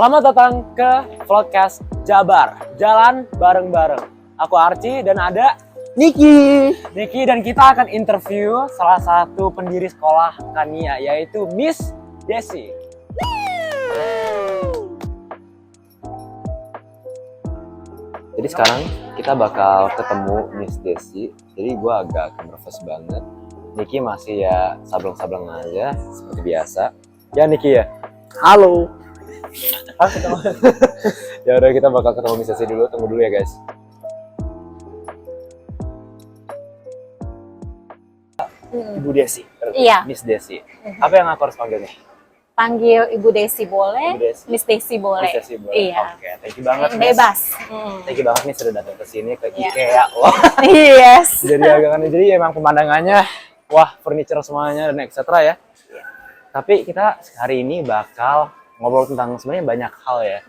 Selamat datang ke Vlogcast Jabar, jalan bareng-bareng. Aku Archie dan ada Niki dan kita akan interview salah satu pendiri sekolah Kania, yaitu Miss Desi. Jadi sekarang kita bakal ketemu Miss Desi. Jadi gue agak nervous banget. Niki masih ya sableng-sableng aja seperti biasa. Ya Niki ya. halo. Ya udah, kita bakal ketemu Miss Desi dulu. Tunggu dulu ya guys. Ibu Desi. Iya. Miss Desi. Apa yang aku harus panggil nih? Panggil Ibu Desi boleh, Ibu Desi. Miss Desi boleh. Miss Desi boleh. Iya. Oke, thank you banget. Miss. Bebas. Thank you banget nih sudah datang ke sini ke Iya. IKEA. Wah. Yes. Jadi emang pemandangannya wah, furniture semuanya dan etc ya. Tapi kita hari ini bakal ngobrol tentang sebenarnya banyak hal ya.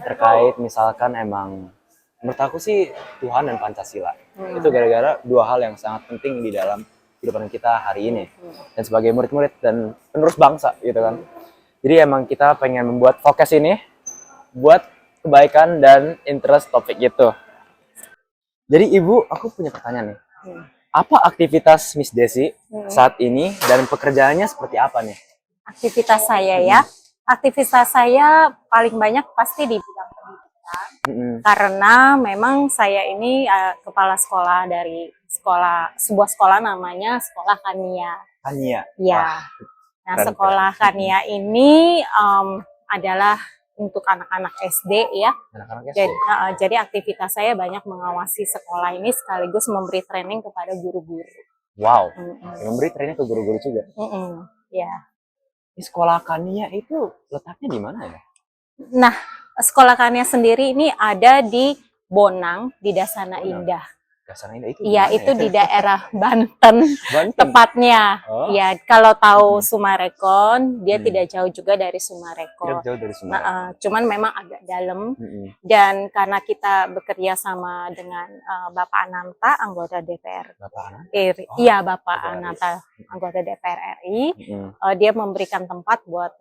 Terkait misalkan emang menurut aku sih Tuhan dan Pancasila. Itu gara-gara dua hal yang sangat penting di dalam kehidupan kita hari ini. Dan sebagai murid-murid dan penerus bangsa gitu kan. Jadi emang kita pengen membuat podcast ini buat kebaikan dan interest topik itu. Jadi Ibu, aku punya pertanyaan nih. Apa aktivitas Miss Desi saat ini dan pekerjaannya seperti apa nih? Aktivitas saya ya. Aktivitas saya paling banyak pasti di bidang pendidikan. Karena memang saya ini kepala sekolah dari sebuah sekolah namanya Sekolah Kania. Kania. Ya. Nah, keren, Sekolah Kania ini adalah untuk anak-anak SD ya. Anak-anak SD. Jadi aktivitas saya banyak mengawasi sekolah ini sekaligus memberi training kepada guru-guru. Wow. Memberi training ke guru-guru juga. Ya. Di Sekolah Kania itu letaknya di mana ya? Nah, Sekolah Kania sendiri ini ada di Bonang, di Dasana Indah. Dasana Indah itu? Iya, itu di daerah Banten, tepatnya. Oh. Ya, kalau tahu Sumarekon, dia tidak jauh juga dari Sumarekon. Tidak jauh dari Sumarekon. Cuman memang agak dalam. Dan karena kita bekerja sama dengan Bapak Ananta, anggota DPR. Bapak Ananta? Iya, Bapak Ananta, anggota DPR RI. Dia memberikan tempat buat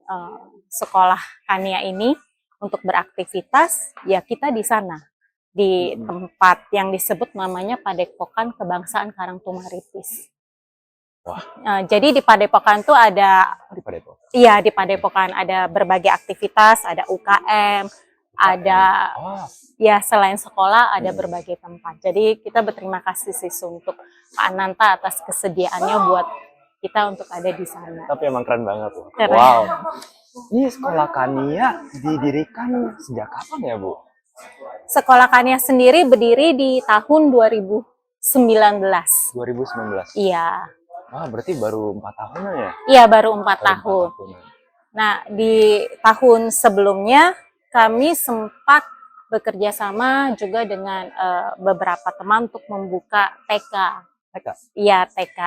sekolah Kania ini untuk beraktivitas. Ya, kita di sana. Di tempat yang disebut namanya Padepokan Kebangsaan Karangtumaritis. Wah. Jadi di Padepokan itu ada, di Padepokan. Iya, di Padepokan ada berbagai aktivitas, ada UKM, ada ya selain sekolah ada berbagai tempat. Jadi kita berterima kasih sih untuk Pak Ananta atas kesediaannya buat kita untuk ada di sana. Tapi emang keren banget loh. Keren. Wow. Ini Sekolah Kania didirikan sejak kapan ya, Bu? Sekolah Kania sendiri berdiri di tahun 2019. 2019? Iya. Wah, berarti baru 4 tahunan ya? Iya, baru 4 tahun. Nah, di tahun sebelumnya kami sempat bekerja sama juga dengan beberapa teman untuk membuka TK. TK? Iya, TK.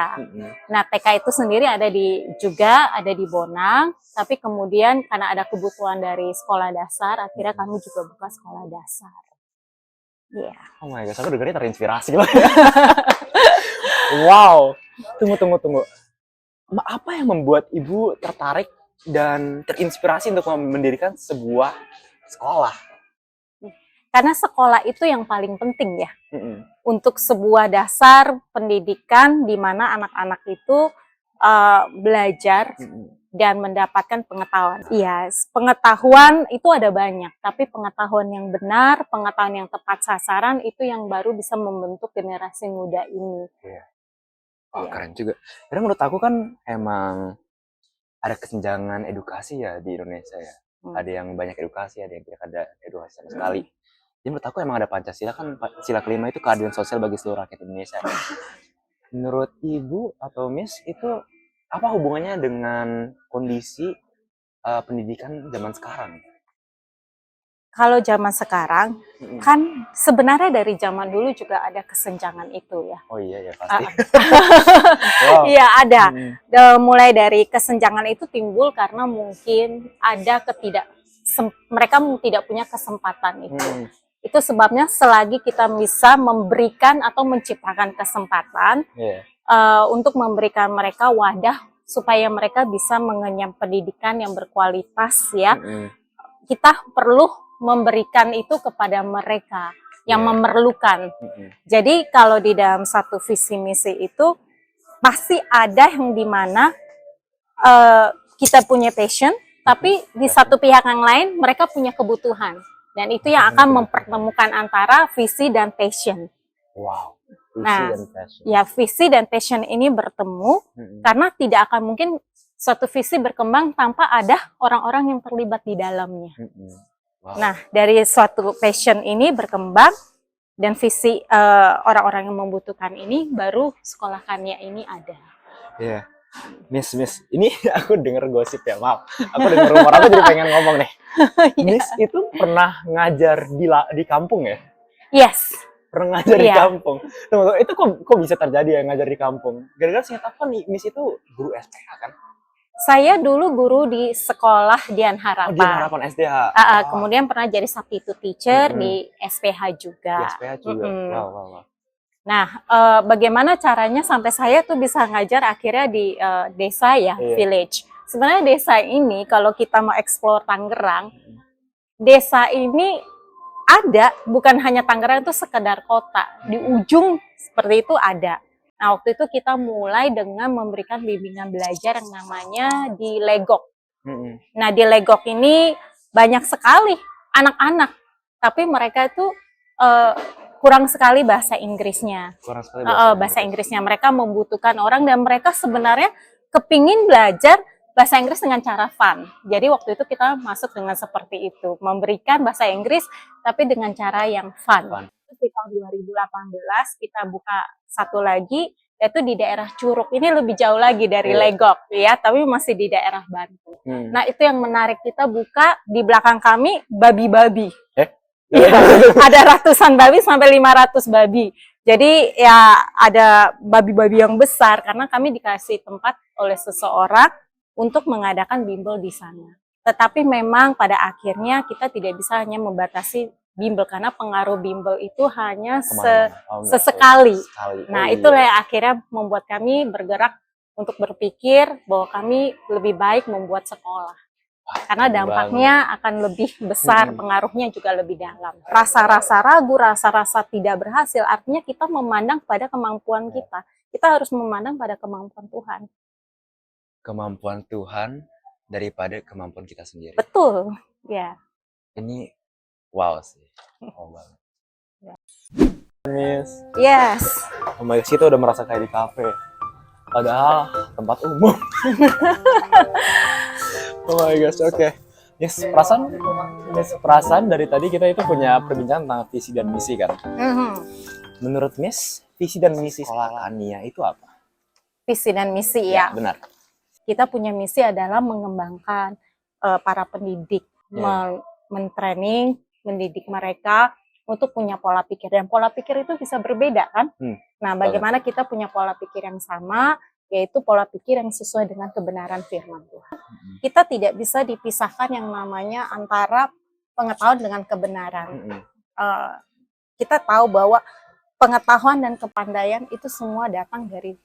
Nah, TK itu sendiri ada di Bonang, tapi kemudian karena ada kebutuhan dari sekolah dasar, akhirnya kami juga buka sekolah dasar. Iya. Oh my God, aku dengarnya terinspirasi banget. Wow. Tunggu. Apa yang membuat Ibu tertarik dan terinspirasi untuk mendirikan sebuah sekolah? Karena sekolah itu yang paling penting ya. Untuk sebuah dasar pendidikan di mana anak-anak itu belajar dan mendapatkan pengetahuan. Iya, pengetahuan itu ada banyak, tapi pengetahuan yang benar, pengetahuan yang tepat sasaran itu yang baru bisa membentuk generasi muda ini. Iya. Oh, keren juga. Karena menurut aku kan emang ada kesenjangan edukasi ya di Indonesia ya. Ada yang banyak edukasi, ada yang tidak ada edukasi sama sekali. Jadi menurut aku emang ada Pancasila kan, sila kelima itu keadilan sosial bagi seluruh rakyat Indonesia. Menurut Ibu atau Miss itu apa hubungannya dengan kondisi pendidikan zaman sekarang? Kalau zaman sekarang, kan sebenarnya dari zaman dulu juga ada kesenjangan itu ya. Oh iya ya pasti. Wow. Iya ada. Mulai dari kesenjangan itu timbul karena mungkin ada mereka tidak punya kesempatan itu. Itu sebabnya selagi kita bisa memberikan atau menciptakan kesempatan untuk memberikan mereka wadah supaya mereka bisa mengenyam pendidikan yang berkualitas ya. kita perlu memberikan itu kepada mereka yang memerlukan. Jadi kalau di dalam satu visi misi itu pasti ada yang dimana kita punya passion, tapi di satu pihak yang lain mereka punya kebutuhan, dan itu yang akan mempertemukan antara visi dan passion. Wow. Visi Nah, dan passion. ya visi dan passion ini bertemu karena tidak akan mungkin suatu visi berkembang tanpa ada orang-orang yang terlibat di dalamnya. Wow. Nah, dari suatu passion ini berkembang dan visi orang-orang yang membutuhkan ini, baru sekolahkannya ini ada. Iya. Miss, ini aku denger gosip ya, maaf. Aku denger rumor, aku jadi pengen ngomong nih. Miss itu pernah ngajar di kampung ya? Yes. Pernah ngajar di Iya. kampung. Tunggu, itu kok bisa terjadi ya ngajar di kampung? Gara-gara saya tahu kan Miss itu guru SPH kan? Saya dulu guru di sekolah Dian Harapan. Oh, di Harapan SDH. Kemudian pernah jadi substitute teacher di SPH juga. Di SPH juga. Wow. Nah, bagaimana caranya sampai saya tuh bisa ngajar akhirnya di desa ya, village. Sebenarnya desa ini kalau kita mau explore Tangerang, desa ini ada, bukan hanya Tangerang itu sekedar kota. Di ujung seperti itu ada. Nah, waktu itu kita mulai dengan memberikan bimbingan belajar yang namanya di Legok. Nah, di Legok ini banyak sekali anak-anak, tapi mereka itu kurang sekali bahasa Inggrisnya. Bahasa Inggrisnya mereka membutuhkan orang, dan mereka sebenarnya kepingin belajar bahasa Inggris dengan cara fun. Jadi waktu itu kita masuk dengan seperti itu, memberikan bahasa Inggris tapi dengan cara yang fun. Di tahun 2018 kita buka satu lagi, yaitu di daerah Curug. Ini lebih jauh lagi dari Legok ya, tapi masih di daerah Bantul. Nah, itu yang menarik, kita buka di belakang kami babi-babi. Ya, ada ratusan babi sampai 500 babi. Jadi ya ada babi-babi yang besar karena kami dikasih tempat oleh seseorang untuk mengadakan bimbel di sana. Tetapi memang pada akhirnya kita tidak bisa hanya membatasi bimbel karena pengaruh bimbel itu hanya sesekali. Nah, itulah yang akhirnya membuat kami bergerak untuk berpikir bahwa kami lebih baik membuat sekolah. Karena dampaknya akan lebih besar, pengaruhnya juga lebih dalam. Rasa-rasa ragu, rasa-rasa tidak berhasil, artinya kita memandang pada kemampuan kita. Kita harus memandang pada kemampuan Tuhan. Kemampuan Tuhan daripada kemampuan kita sendiri. Betul, ya. Ini wow sih. Wow banget. Miss. Yes. Oh my God, kita udah merasa kayak di kafe. Padahal tempat umum. Oh my gosh, oke. Yes, perasaan dari tadi kita itu punya perbincangan tentang visi dan misi kan. Menurut Miss, visi dan misi sekolah Ania itu apa? Visi dan misi ya. Benar. Kita punya misi adalah mengembangkan para pendidik, mentraining, mendidik mereka untuk punya pola pikir, dan pola pikir itu bisa berbeda kan. Nah, bagaimana kita punya pola pikir yang sama, yaitu pola pikir yang sesuai dengan kebenaran firman Tuhan. Kita tidak bisa dipisahkan yang namanya antara pengetahuan dengan kebenaran. Kita tahu bahwa pengetahuan dan kepandaian itu semua datang dari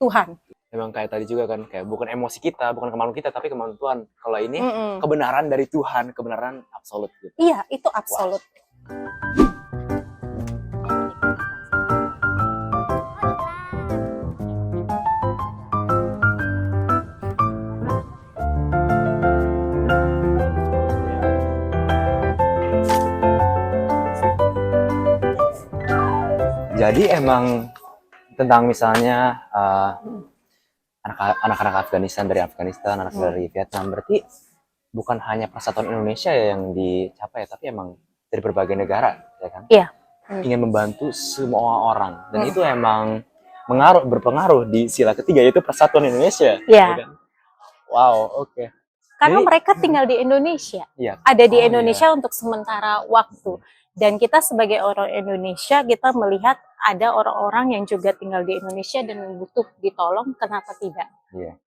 Tuhan. Memang kayak tadi juga kan, kayak bukan emosi kita, bukan kemauan kita, tapi kemauan Tuhan. Kalau ini kebenaran dari Tuhan, kebenaran absolut gitu. Iya, itu absolut. Jadi emang tentang misalnya anak-anak Afghanistan dari Afghanistan, anak dari Vietnam, berarti bukan hanya persatuan Indonesia ya yang dicapai, tapi emang dari berbagai negara, ya kan? Iya. Ingin membantu semua orang, dan itu emang berpengaruh di sila ketiga, yaitu persatuan Indonesia. Iya. Ya kan? Wow, oke. Karena Jadi, mereka tinggal di Indonesia. Iya. Ada di Indonesia untuk sementara waktu. Dan kita sebagai orang Indonesia, kita melihat ada orang-orang yang juga tinggal di Indonesia dan butuh ditolong, kenapa tidak? Iya.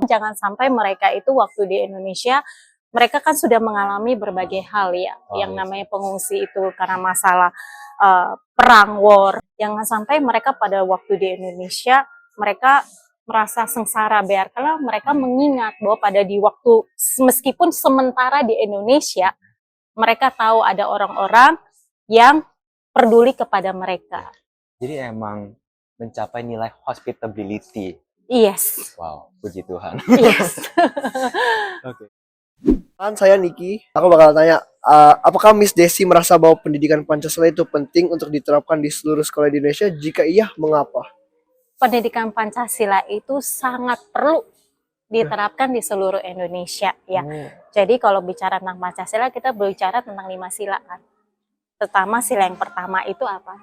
Jangan sampai mereka itu waktu di Indonesia, mereka kan sudah mengalami berbagai hal ya, yang namanya pengungsi itu karena masalah perang, war. Jangan sampai mereka pada waktu di Indonesia, mereka merasa sengsara, biarkanlah mereka mengingat bahwa pada di waktu, meskipun sementara di Indonesia, mereka tahu ada orang-orang yang peduli kepada mereka. Jadi emang mencapai nilai hospitality. Yes. Wow, puji Tuhan. Yes. Oke. Saya Niki. Aku bakal tanya, apakah Miss Desi merasa bahwa pendidikan Pancasila itu penting untuk diterapkan di seluruh sekolah di Indonesia? Jika iya, mengapa? Pendidikan Pancasila itu sangat perlu diterapkan di seluruh Indonesia ya. Jadi kalau bicara tentang Pancasila, kita berbicara tentang 5 sila kan. Pertama, sila yang pertama itu apa?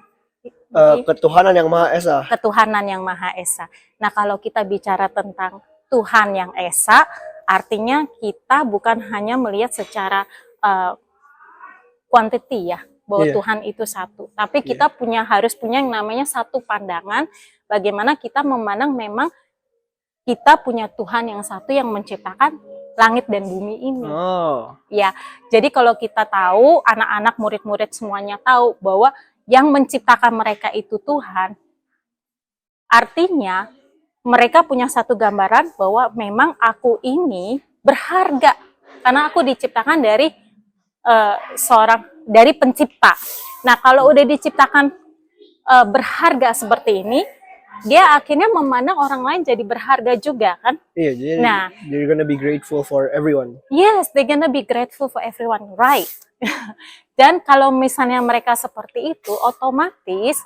Ketuhanan yang Maha Esa. Ketuhanan yang Maha Esa. Nah, kalau kita bicara tentang Tuhan yang Esa, artinya kita bukan hanya melihat secara quantity ya, bahwa Tuhan itu satu. Tapi kita harus punya yang namanya satu pandangan, bagaimana kita memandang memang kita punya Tuhan yang satu yang menciptakan langit dan bumi ini. Ya, jadi kalau kita tahu, anak-anak, murid-murid semuanya tahu bahwa yang menciptakan mereka itu Tuhan, artinya mereka punya satu gambaran bahwa memang aku ini berharga karena aku diciptakan dari dari pencipta. Nah, kalau udah diciptakan berharga seperti ini, dia akhirnya memandang orang lain jadi berharga juga kan? Iya, jadi you're gonna be grateful for everyone. Yes, they're gonna be grateful for everyone, right? Dan kalau misalnya mereka seperti itu, otomatis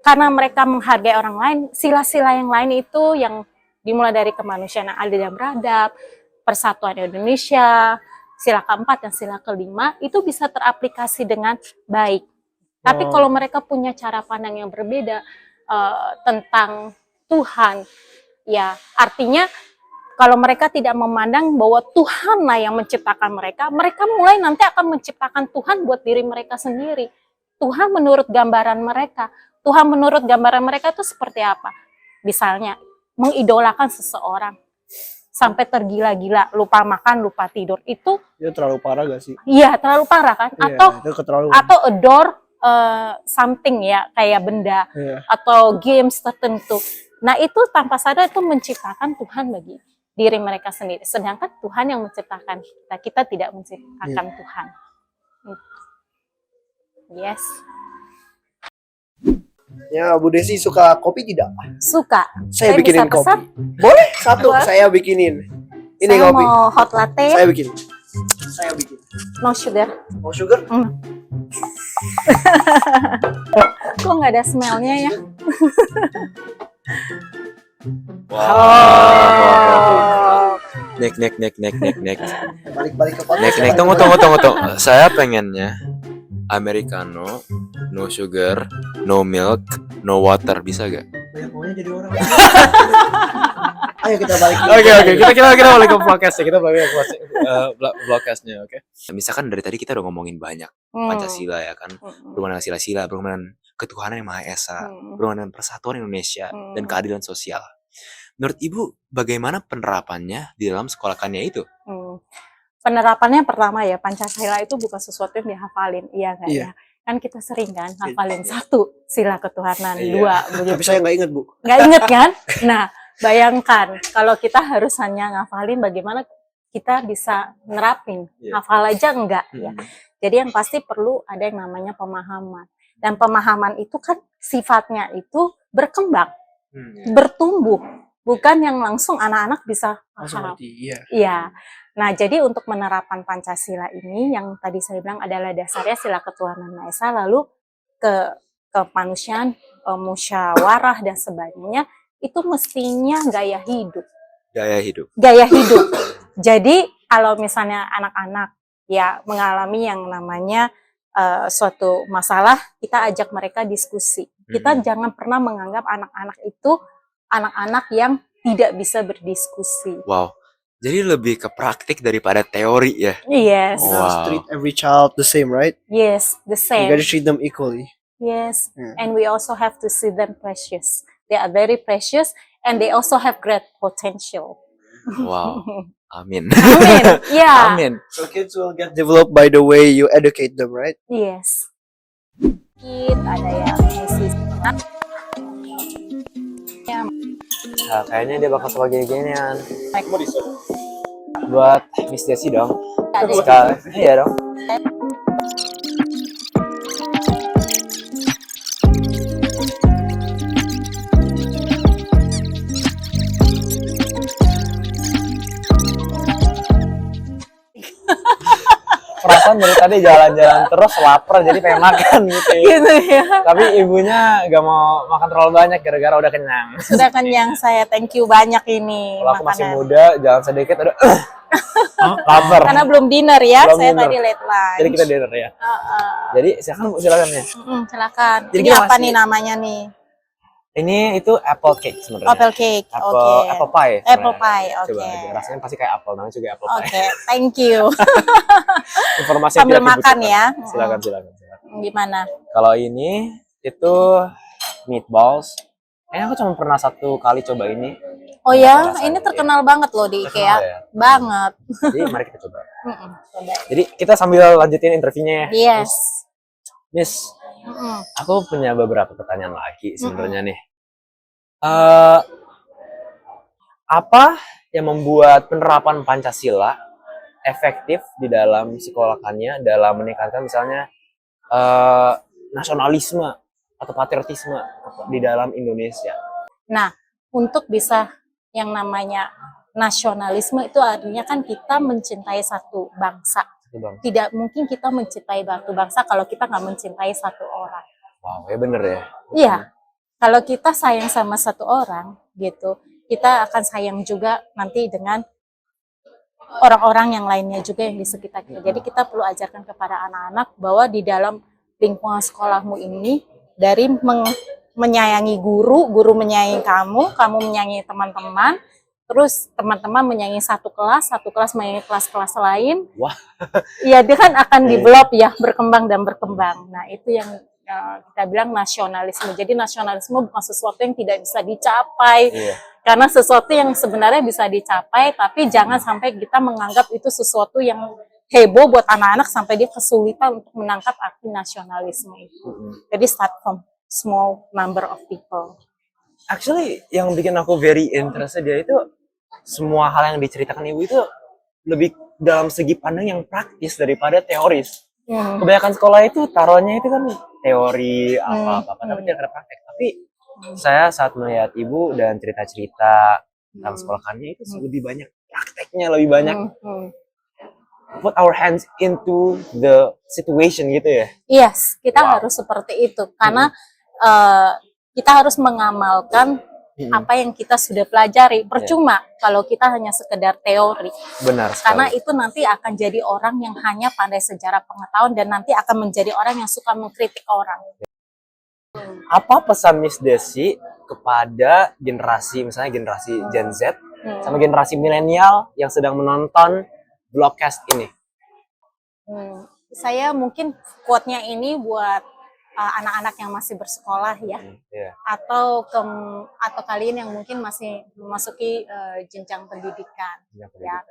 karena mereka menghargai orang lain, sila-sila yang lain itu yang dimulai dari kemanusiaan yang adil dan beradab, persatuan Indonesia, sila keempat dan sila kelima, itu bisa teraplikasi dengan baik. Tapi kalau mereka punya cara pandang yang berbeda tentang Tuhan, ya artinya kalau mereka tidak memandang bahwa Tuhanlah yang menciptakan mereka, mereka mulai nanti akan menciptakan Tuhan buat diri mereka sendiri. Tuhan menurut gambaran mereka. Tuhan menurut gambaran mereka itu seperti apa? Misalnya, mengidolakan seseorang sampai tergila-gila, lupa makan, lupa tidur. Itu terlalu parah gak sih? Iya, terlalu parah kan? Itu Atau adore something ya, kayak benda atau games tertentu. Nah, itu tanpa sadar itu menciptakan Tuhan bagi diri mereka sendiri. Sedangkan Tuhan yang menciptakan kita, kita tidak menciptakan Tuhan. Yes. Ya, Bu Desi suka kopi tidak? Suka. Saya bisa bikinin kopi. pesan? Boleh, satu saya bikinin. Ini Saya kopi. mau hot latte. Saya bikin. No sugar. Mau sugar? Kok nggak ada smellnya ya? Wow. Nek. Balik ke podcast. Nek, tunggu. Saya pengennya Americano, no sugar, no milk, no water, bisa gak? Banyak maunya jadi orang. Ayo kita balik. Oke. Kita balik ke podcastnya. Kita balik ke podcastnya, oke? Misalkan dari tadi kita udah ngomongin banyak Pancasila ya kan, berhubungan dengan sila-sila, berhubungan dengan ketuhanan yang Maha Esa, berhubungan dengan persatuan Indonesia dan keadilan sosial. Menurut Ibu, bagaimana penerapannya di dalam sekolahkannya itu? Penerapannya pertama ya, Pancasila itu bukan sesuatu yang dihafalin, iya nggak ya? Kan kita sering kan hafalin satu sila ketuhanan, dua begitu. Tapi saya nggak ingat, Bu. Nggak inget kan? Nah, bayangkan kalau kita harus hanya ngafalin, bagaimana kita bisa nerapin? Hafal aja enggak ya. Jadi yang pasti perlu ada yang namanya pemahaman. Dan pemahaman itu kan sifatnya itu berkembang, bertumbuh, bukan yang langsung anak-anak bisa paham. Iya. Nah, jadi untuk menerapkan Pancasila ini yang tadi saya bilang adalah dasarnya sila ketuhanan Maha Esa, lalu kemanusiaan, musyawarah dan sebagainya, itu mestinya gaya hidup. Jadi kalau misalnya anak-anak ya mengalami yang namanya suatu masalah, kita ajak mereka diskusi. Kita jangan pernah menganggap anak-anak itu anak-anak yang tidak bisa berdiskusi. Wow. Jadi lebih ke praktik daripada teori ya? Yes. Wow. Treat every child the same, right? Yes, the same. You gotta treat them equally. Yes, and we also have to see them precious. They are very precious, and they also have great potential. Wow. Amin. Yeah. Amin. So kids will get developed by the way you educate them, right? Yes. Ada yang musisi. Kayaknya dia bakal suka gini-ginian. Buat Miss Desi dong. sekali. Sekali. Iya dong. Perasaan dari tadi jalan-jalan terus lapar jadi pengen makan gitu ya. Gitu ya. Tapi ibunya gak mau makan terlalu banyak gara-gara udah kenyang. Sudah kenyang saya, thank you banyak ini Kalau aku masih makanan. muda, jalan sedikit udah lapar. Karena belum dinner ya, Belum saya dinner. tadi late lunch. Jadi kita dinner ya. Jadi silakan Bu, silakan ya. Silakan. Jadi Ini kita apa masih- nih namanya nih? Ini itu apple cake sebenarnya. Apple cake. Oke. Apple pie. Apple sebenarnya. pie, Coba oke. aja. Rasanya pasti kayak apple, namanya juga apple pie. Oke, thank you. Informasi yang Sambil tidak makan dibutuhkan. ya. Silakan. Gimana? Kalau ini itu meatballs. Aku cuma pernah satu kali coba ini. Oh ya, Rasanya, ini terkenal banget loh di Terkenal IKEA. ya? Banget. Jadi mari kita coba. Coba. Jadi kita sambil lanjutin interviewnya ya. Yes. Miss, Mm-mm. aku punya beberapa pertanyaan lagi sebenarnya nih. Apa yang membuat penerapan Pancasila efektif di dalam sekolahkannya dalam meningkatkan misalnya nasionalisme atau patriotisme di dalam Indonesia? Nah, untuk bisa yang namanya nasionalisme itu artinya kan kita mencintai satu bangsa. Itu Bang. Tidak mungkin kita mencintai satu bangsa kalau kita nggak mencintai satu orang. Wow, ya bener ya. Iya, kalau kita sayang sama satu orang gitu, kita akan sayang juga nanti dengan orang-orang yang lainnya juga yang di sekitar kita. Jadi kita perlu ajarkan kepada anak-anak bahwa di dalam lingkungan sekolahmu ini dari menyayangi guru, guru menyayangi kamu, kamu menyayangi teman-teman, terus teman-teman menyayangi satu kelas menyayangi kelas-kelas lain. Wah. Iya, dia kan akan develop ya, berkembang dan berkembang. Nah, itu yang kita bilang nasionalisme. Jadi nasionalisme bukan sesuatu yang tidak bisa dicapai. Iya. Karena sesuatu yang sebenarnya bisa dicapai, tapi jangan sampai kita menganggap itu sesuatu yang heboh buat anak-anak sampai dia kesulitan untuk menangkap arti nasionalisme itu. Jadi start from small number of people. Actually, yang bikin aku very interested dia itu semua hal yang diceritakan ibu itu lebih dalam segi pandang yang praktis daripada teoris. Kebanyakan sekolah itu taruhnya itu kan teori apa-apa, tapi tidak ada praktek. Tapi saya saat melihat ibu dan cerita-cerita tentang sekolahkannya itu lebih banyak prakteknya, lebih banyak put our hands into the situation gitu ya. Yes, kita Wow. harus seperti itu karena kita harus mengamalkan apa yang kita sudah pelajari. Percuma kalau kita hanya sekedar teori. Benar Karena sekali. itu nanti akan jadi orang yang hanya pandai sejarah pengetahuan dan nanti akan menjadi orang yang suka mengkritik orang. Apa pesan Miss Desi kepada generasi, misalnya generasi Gen Z sama generasi milenial yang sedang menonton vlogcast ini? Saya mungkin quote-nya ini buat anak-anak yang masih bersekolah ya, Iya. atau kalian yang mungkin masih memasuki jenjang pendidikan. Ya.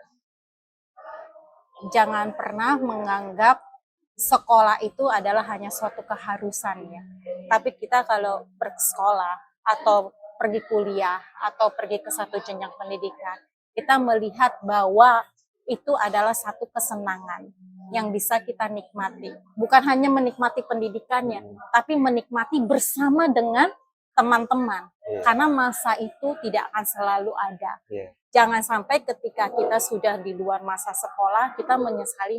Jangan pernah menganggap sekolah itu adalah hanya suatu keharusan ya. Tapi kita kalau bersekolah atau pergi kuliah atau pergi ke satu jenjang pendidikan, kita melihat bahwa itu adalah satu kesenangan yang bisa kita nikmati. Bukan hanya menikmati pendidikannya, tapi menikmati bersama dengan teman-teman. Karena masa itu tidak akan selalu ada. Jangan sampai ketika kita sudah di luar masa sekolah, kita menyesali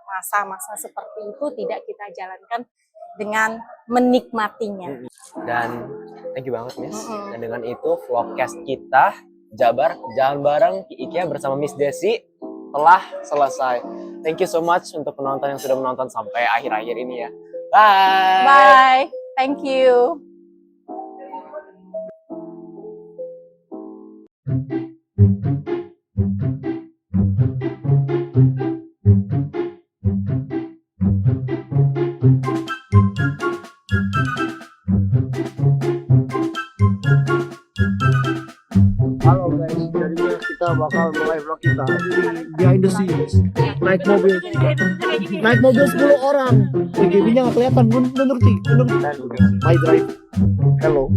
masa-masa seperti itu tidak kita jalankan dengan menikmatinya. Dan thank you banget Miss. Dan dengan itu vlogcast kita Jabar Jalan Bareng di IKEA bersama Miss Desi telah selesai. Thank you so much untuk penonton yang sudah menonton sampai akhir-akhir ini ya. Bye. Bye. Thank you. Halo guys, jadinya kita bakal mulai vlog kita di behind the scenes. Naik mobil 10 orang. BGB-nya nggak kelihatan, mundur. My drive. Hello.